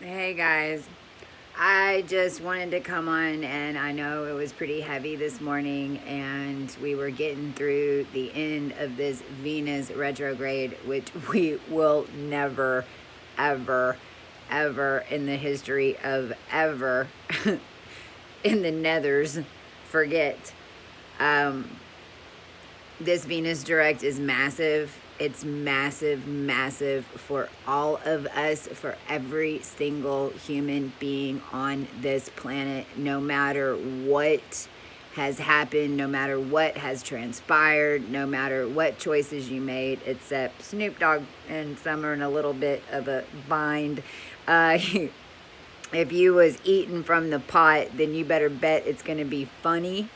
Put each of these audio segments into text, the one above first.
Hey guys, I just wanted to come on, and I know it was pretty heavy this morning, and we were getting through the end of this Venus retrograde, which we will never, ever, ever in the history of ever in the nethers forget. Um, this Venus direct is massive. It's massive, massive for all of us, for every single human being on this planet, no matter what has happened, no matter what has transpired, no matter what choices you made, except Snoop Dogg and some are in a little bit of a bind. If you was eating from the pot, then you better bet it's going to be funny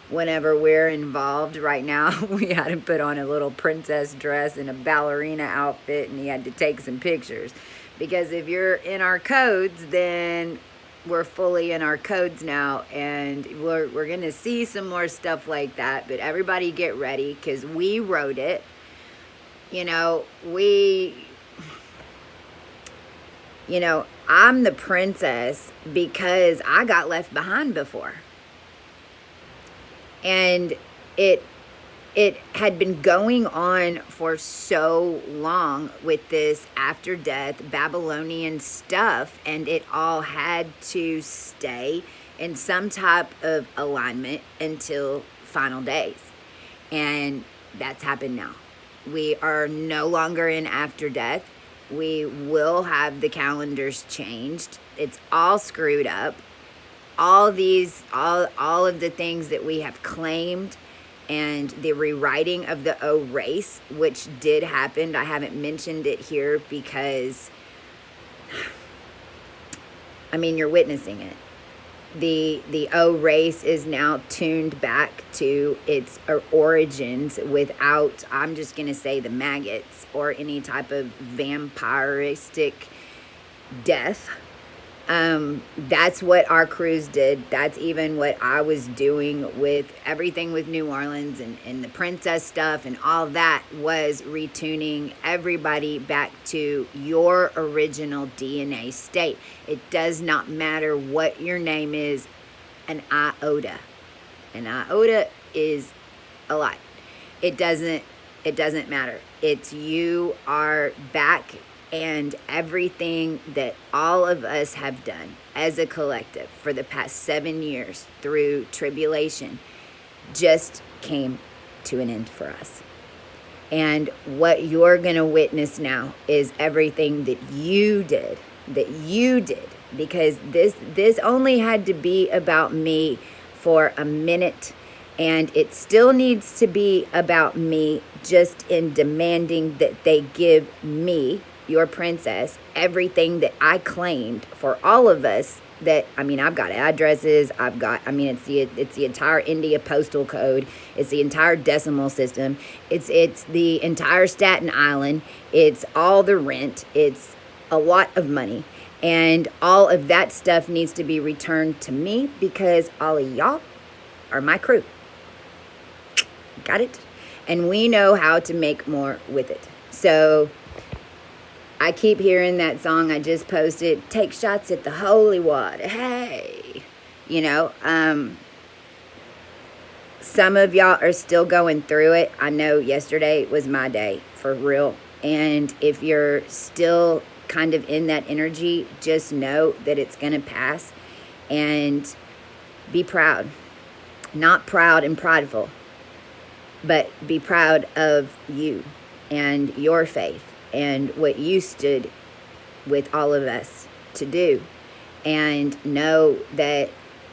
whenever we're involved. Right now, we had to put on a little princess dress and a ballerina outfit, and he had to take some pictures. Because if you're in our codes, then we're fully in our codes now, and we're going to see some more stuff like that. But everybody get ready, because we wrote it. You know, I'm the princess because I got left behind before. And it had been going on for so long with this after death Babylonian stuff, and it all had to stay in some type of alignment until final days. And that's happened now. We are no longer in after death. We will have the calendars changed. It's all screwed up. All of the things that we have claimed, and the rewriting of the O race, which did happen. I haven't mentioned it here because, I mean, you're witnessing it. The O race is now tuned back to its origins without, I'm just going to say, the maggots or any type of vampiristic death. That's what our cruise did. That's even what I was doing with everything with New Orleans and the princess stuff, and all that was retuning everybody back to your original DNA state. It does not matter what your name is, an iota. An iota is a lot. It doesn't matter. It's you are back, and everything that all of us have done as a collective for the past 7 years through tribulation just came to an end for us. And what you're going to witness now is everything that you did, because this only had to be about me for a minute, and it still needs to be about me, just in demanding that they give me, your princess, everything that I claimed for all of us. That, I mean, I've got addresses, it's the entire India postal code, it's the entire decimal system, it's the entire Staten Island, it's all the rent, it's a lot of money, and all of that stuff needs to be returned to me, because all of y'all are my crew. Got it? And we know how to make more with it. So I keep hearing that song I just posted, take shots at the holy water. Hey, some of y'all are still going through it. I know yesterday was my day, for real. And if you're still kind of in that energy, just know that it's going to pass, and be proud. Not proud and prideful, but be proud of you and your faith and what you stood with all of us to do. And know that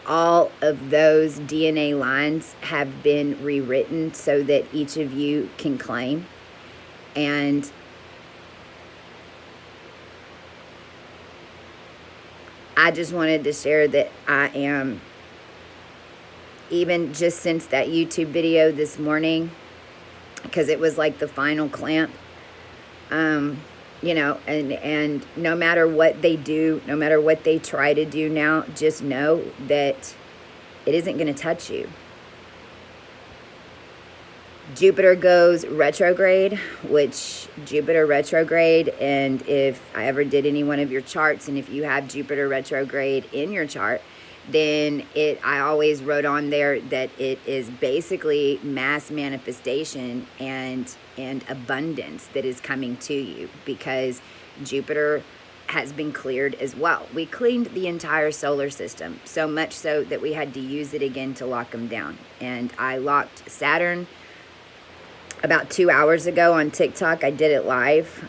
all of those DNA lines have been rewritten so that each of you can claim. And I just wanted to share that I am, even just since that YouTube video this morning, because it was like the final clamp, and no matter what they do, no matter what they try to do now, just know that it isn't going to touch you. Jupiter goes retrograde, which Jupiter retrograde, and if I ever did any one of your charts, and if you have Jupiter retrograde in your chart, then I always wrote on there that it is basically mass manifestation and abundance that is coming to you, because Jupiter has been cleared as well. We cleaned the entire solar system, so much so that we had to use it again to lock them down. And I locked Saturn about 2 hours ago on TikTok. I did it live.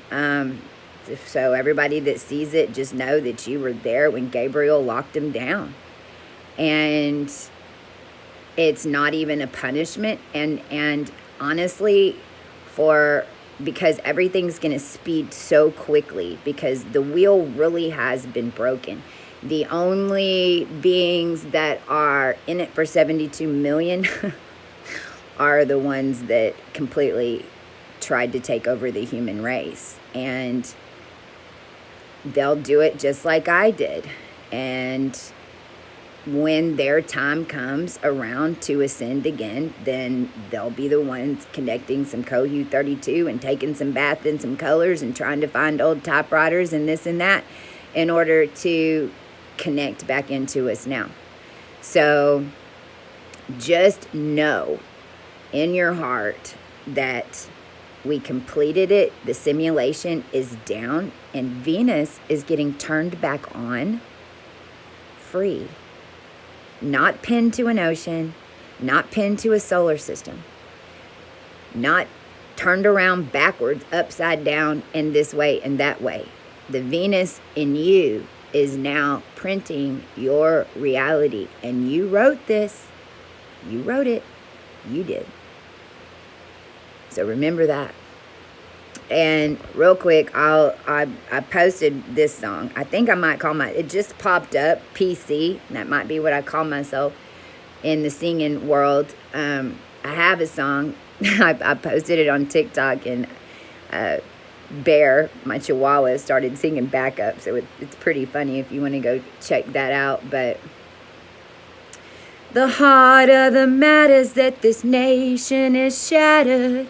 So everybody that sees it, just know that you were there when Gabriel locked him down. And it's not even a punishment. And honestly, because everything's going to speed so quickly, because the wheel really has been broken. The only beings that are in it for 72 million are the ones that completely tried to take over the human race. And they'll do it just like I did. And when their time comes around to ascend again, then they'll be the ones connecting some Kohu 32 and taking some bath in some colors and trying to find old typewriters and this and that in order to connect back into us now. So just know in your heart that we completed it. The simulation is down and Venus is getting turned back on, free. Not pinned to an ocean, not pinned to a solar system, not turned around backwards, upside down, and this way and that way. The Venus in you is now printing your reality. And you wrote this. You wrote it. You did. So remember that. And real quick, I posted this song. I think I might call it just popped up, PC. That might be what I call myself in the singing world. I have a song. I posted it on TikTok, and Bear, my chihuahua, started singing backup. So it's pretty funny if you want to go check that out. But the heart of the matter is that this nation is shattered.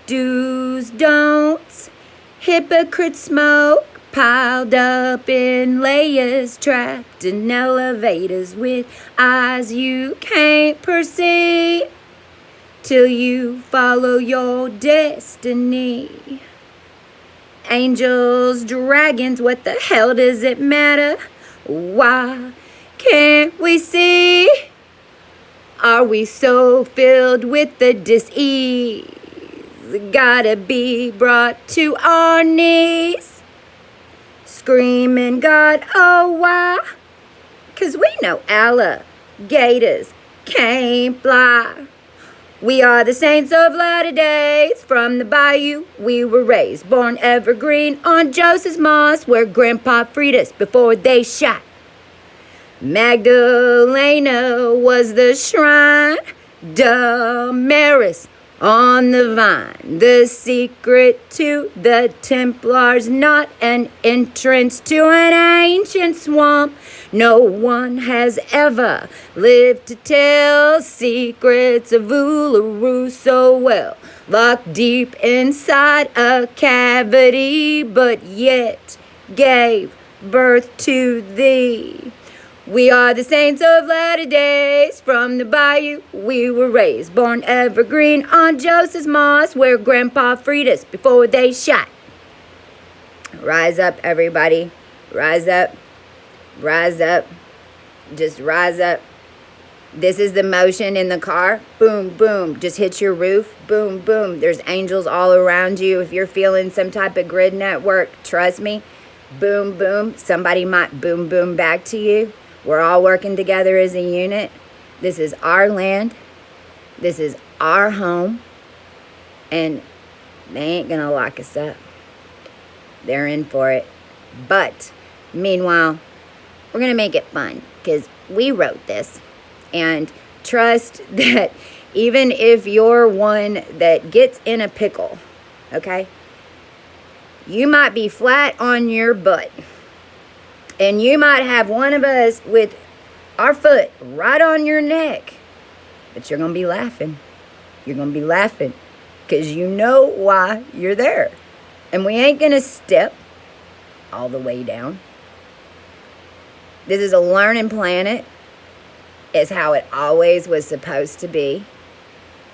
Do's, don'ts, hypocrite smoke piled up in layers, trapped in elevators with eyes you can't perceive till you follow your destiny. Angels, dragons, what the hell does it matter? Why can't we see? Are we so filled with the dis-ease? Gotta be brought to our knees, screaming, God, oh, why? 'Cause we know alligators can't fly. We are the saints of latter days. From the bayou we were raised, born evergreen on Joseph's moss, where Grandpa freed us before they shot. Magdalena was the shrine, Damaris on the vine. The secret to the Templars, not an entrance to an ancient swamp. No one has ever lived to tell secrets of Uluru so well, locked deep inside a cavity, but yet gave birth to thee. We are the saints of latter days. From the bayou we were raised, born evergreen on Joseph's moss, where Grandpa freed us before they shot. Rise up, everybody. Rise up. Rise up. Just rise up. This is the motion in the car. Boom, boom. Just hit your roof. Boom, boom. There's angels all around you. If you're feeling some type of grid network, trust me. Boom, boom. Somebody might boom, boom back to you. We're all working together as a unit. This is our land. This is our home. And they ain't going to lock us up. They're in for it. But meanwhile, we're going to make it fun, because we wrote this. And trust that even if you're one that gets in a pickle, okay, you might be flat on your butt. And you might have one of us with our foot right on your neck. But you're going to be laughing. You're going to be laughing because you know why you're there. And we ain't going to step all the way down. This is a learning planet. It's how it always was supposed to be.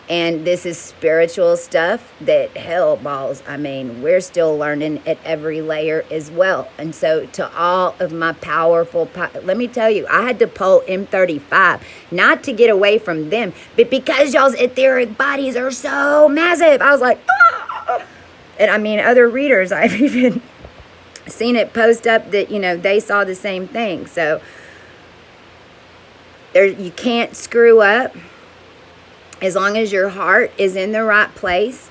And this is spiritual stuff that, hell balls, I mean, we're still learning at every layer as well. And so to all of my powerful, let me tell you, I had to pull M35, not to get away from them, but because y'all's etheric bodies are so massive. I was like, ah! And I mean, other readers, I've even seen it post up that, you know, they saw the same thing. So you can't screw up. As long as your heart is in the right place,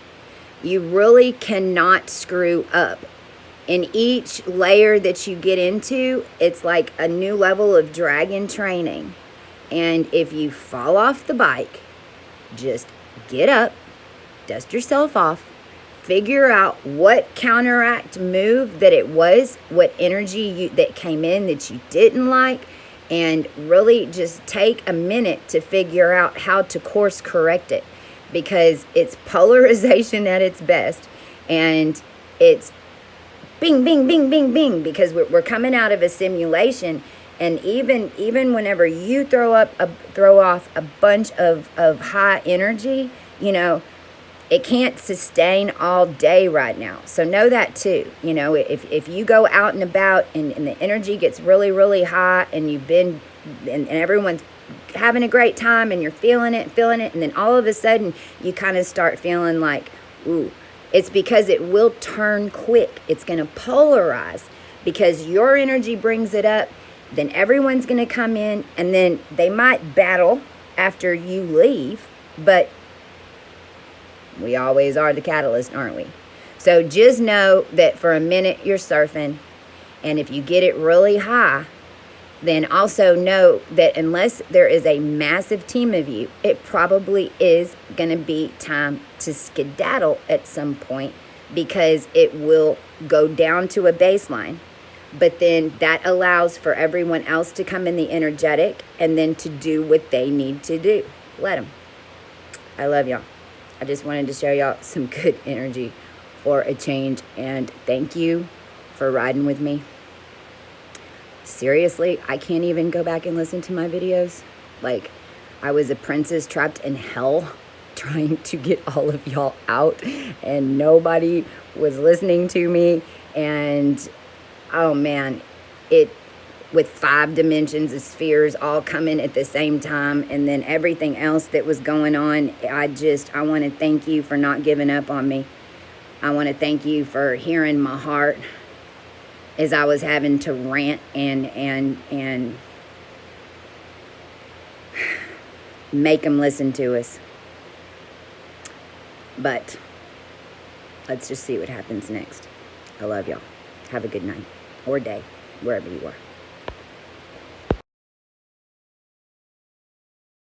you really cannot screw up. In each layer that you get into, it's like a new level of dragon training. And if you fall off the bike, just get up, dust yourself off, figure out what counteract move that it was, what energy that came in that you didn't like, and really just take a minute to figure out how to course correct it, because it's polarization at its best, and it's bing, bing, bing, bing, bing, because we're coming out of a simulation. And even whenever you throw off a bunch of high energy, you know, it can't sustain all day right now. So know that too. You know, if you go out and about and the energy gets really, really high, and you've been, and everyone's having a great time and you're feeling it, and then all of a sudden you kind of start feeling like, ooh, it's because it will turn quick. It's going to polarize because your energy brings it up. Then everyone's going to come in, and then they might battle after you leave, but we always are the catalyst, aren't we? So just know that for a minute you're surfing, and if you get it really high, then also know that unless there is a massive team of you, it probably is going to be time to skedaddle at some point, because it will go down to a baseline. But then that allows for everyone else to come in the energetic and then to do what they need to do. Let them. I love y'all. I just wanted to show y'all some good energy for a change, and thank you for riding with me. Seriously, I can't even go back and listen to my videos. Like, I was a princess trapped in hell trying to get all of y'all out, and nobody was listening to me. And oh man, with 5 dimensions of spheres all coming at the same time, and then everything else that was going on, I want to thank you for not giving up on me. I want to thank you for hearing my heart as I was having to rant and make them listen to us. But let's just see what happens next. I love y'all. Have a good night or day, wherever you are.